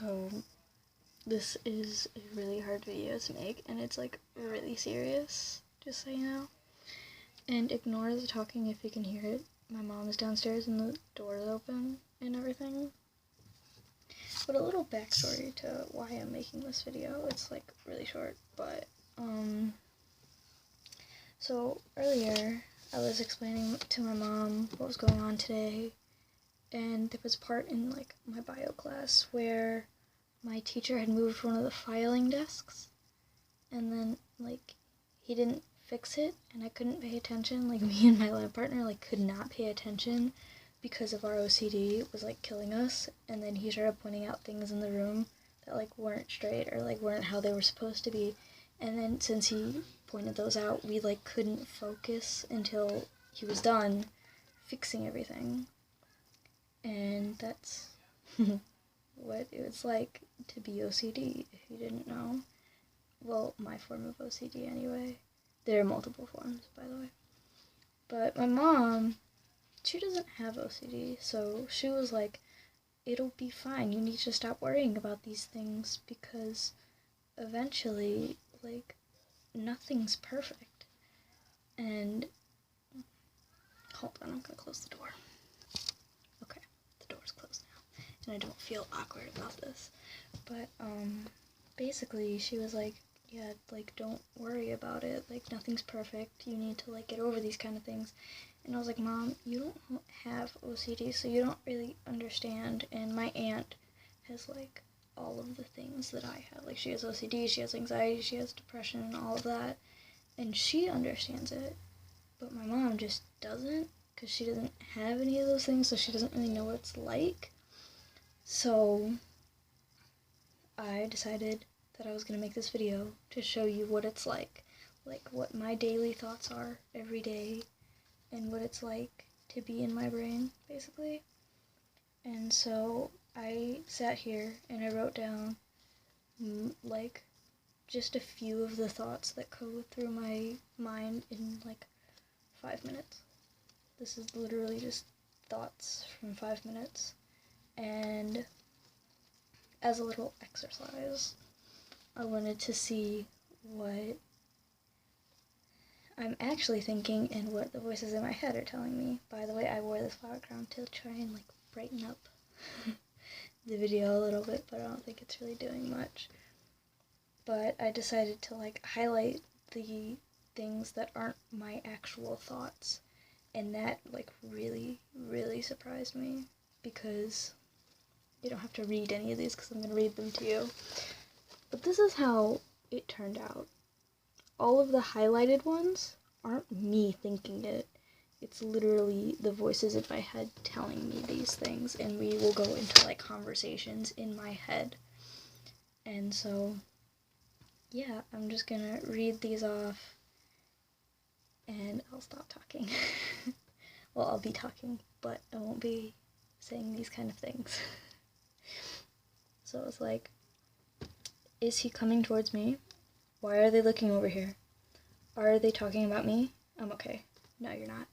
So this is a really hard video to make, and it's like really serious, just so you know. And ignore the talking if you can hear it. My mom is downstairs and the door is open and everything. But a little backstory to why I'm making this video. It's like really short, but so earlier I was explaining to my mom what was going on today, and there was a part in like my bio class where my teacher had moved one of the filing desks, and then like he didn't fix it, and I couldn't pay attention. Like me and my lab partner like could not pay attention because of our OCD was like killing us. And then he started pointing out things in the room that like weren't straight or like weren't how they were supposed to be. And then since he pointed those out, we like couldn't focus until he was done fixing everything. And that's what it was like to be OCD, if you didn't know. Well, my form of OCD anyway. There are multiple forms, by the way. But my mom, she doesn't have OCD, so she was like, it'll be fine. You need to stop worrying about these things because eventually, like, nothing's perfect. And, hold on, I'm gonna close the door. Okay, the door's closed now. And I don't feel awkward about this. But, basically, she was like, yeah, like, don't worry about it. Like, nothing's perfect. You need to, like, get over these kind of things. And I was like, Mom, you don't have OCD, so you don't really understand. And my aunt has, like, all of the things that I have. Like, she has OCD, she has anxiety, she has depression, and all of that. And she understands it. But my mom just doesn't, because she doesn't have any of those things, so she doesn't really know what it's like. So I decided that I was going to make this video to show you what it's like what my daily thoughts are every day, and what it's like to be in my brain, basically. And so I sat here and I wrote down, like, just a few of the thoughts that go through my mind in, like, 5 minutes. This is literally just thoughts from 5 minutes. And as a little exercise, I wanted to see what I'm actually thinking and what the voices in my head are telling me. By the way, I wore this background to try and like brighten up the video a little bit, but I don't think it's really doing much. But I decided to like highlight the things that aren't my actual thoughts, and that like really, really surprised me, because you don't have to read any of these because I'm going to read them to you. But this is how it turned out. All of the highlighted ones aren't me thinking it. It's literally the voices in my head telling me these things, and we will go into like conversations in my head. And so, yeah, I'm just gonna read these off and I'll stop talking. Well, I'll be talking, but I won't be saying these kind of things. So it's like, is he coming towards me? Why are they looking over here? Are they talking about me? I'm okay. No, you're not.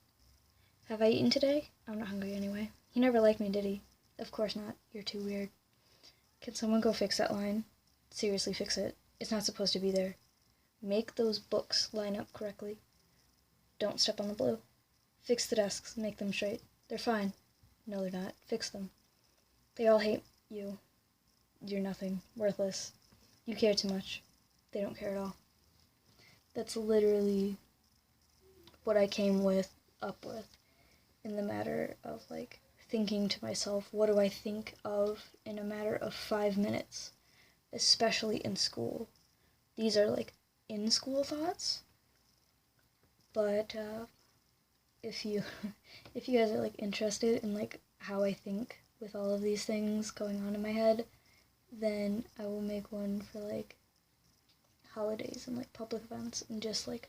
Have I eaten today? I'm not hungry anyway. He never liked me, did he? Of course not. You're too weird. Can someone go fix that line? Seriously, fix it. It's not supposed to be there. Make those books line up correctly. Don't step on the blue. Fix the desks. Make them straight. They're fine. No, they're not. Fix them. They all hate you. You're nothing. Worthless. You care too much. They don't care at all. That's literally what I came up with in the matter of like thinking to myself, what do I think of in a matter of 5 minutes, especially in school. These are like in school thoughts, but if you guys are like interested in like how I think with all of these things going on in my head, then I will make one for like holidays and like public events, and just like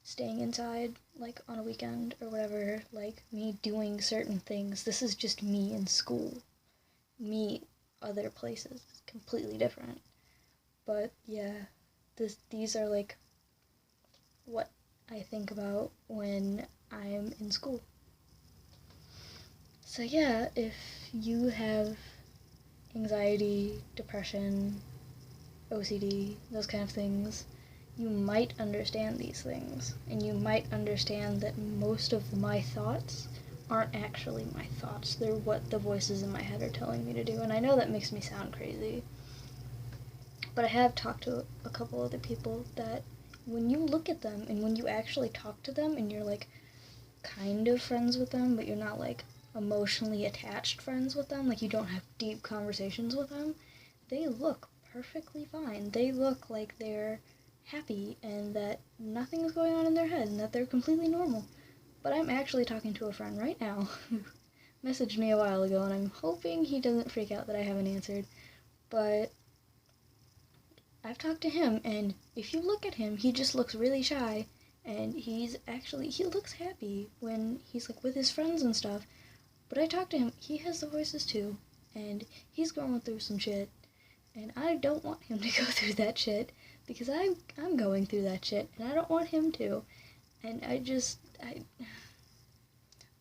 staying inside like on a weekend or whatever, like me doing certain things. This is just me in school. Me other places is completely different. But yeah, these are like what I think about when I'm in school. So yeah, if you have anxiety, depression, OCD, those kind of things, you might understand these things, and you might understand that most of my thoughts aren't actually my thoughts. They're what the voices in my head are telling me to do, and I know that makes me sound crazy. But I have talked to a couple other people that when you look at them and when you actually talk to them and you're like kind of friends with them, but you're not like emotionally attached friends with them, like you don't have deep conversations with them, they look perfectly fine. They look like they're happy and that nothing is going on in their head and that they're completely normal. But I'm actually talking to a friend right now who messaged me a while ago, and I'm hoping he doesn't freak out that I haven't answered. But I've talked to him, and if you look at him, he just looks really shy, and he looks happy when he's like with his friends and stuff. But I talked to him, he has the voices too, and he's going through some shit, and I don't want him to go through that shit, because I'm going through that shit, and I don't want him to. And I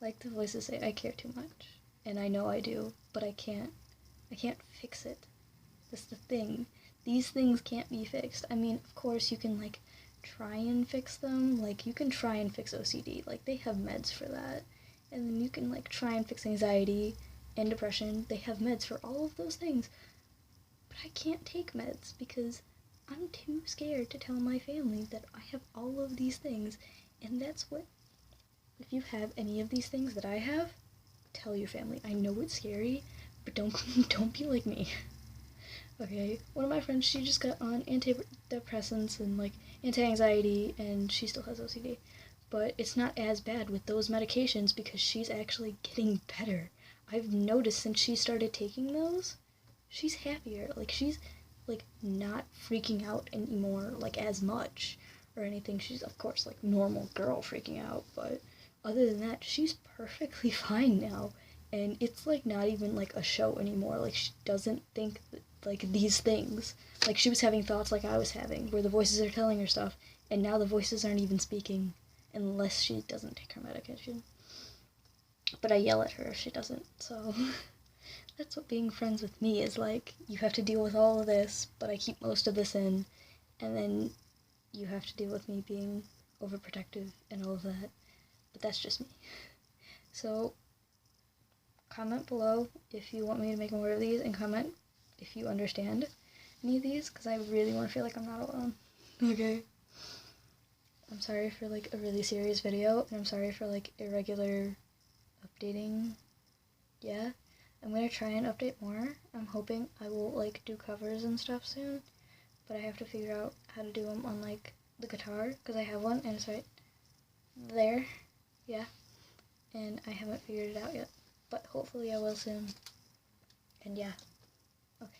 like the voices say, I care too much, and I know I do, but I can't fix it. That's the thing. These things can't be fixed. I mean, of course you can like try and fix them. Like you can try and fix OCD. Like they have meds for that. And then you can like try and fix anxiety and depression. They have meds for all of those things. But I can't take meds because I'm too scared to tell my family that I have all of these things. And that's what, if you have any of these things that I have, tell your family. I know it's scary, but don't be like me. Okay, one of my friends, she just got on antidepressants and like anti-anxiety, and she still has OCD. But it's not as bad with those medications because she's actually getting better. I've noticed since she started taking those, she's happier. Like she's like not freaking out anymore like as much or anything. She's of course like normal girl freaking out, but other than that, she's perfectly fine now. And it's like not even like a show anymore. Like she doesn't think like these things. Like she was having thoughts like I was having, where the voices are telling her stuff, and now the voices aren't even speaking unless she doesn't take her medication. But I yell at her if she doesn't, so that's what being friends with me is like. You have to deal with all of this, but I keep most of this in, and then you have to deal with me being overprotective and all of that. But that's just me. So comment below if you want me to make more of these, and comment if you understand any of these, because I really want to feel like I'm not alone. Okay? I'm sorry for like a really serious video, and I'm sorry for like irregular updating. Yeah, I'm gonna try and update more. I'm hoping I will like do covers and stuff soon, but I have to figure out how to do them on like the guitar, because I have one and it's right there. Yeah, and I haven't figured it out yet, but hopefully I will soon. And yeah, okay.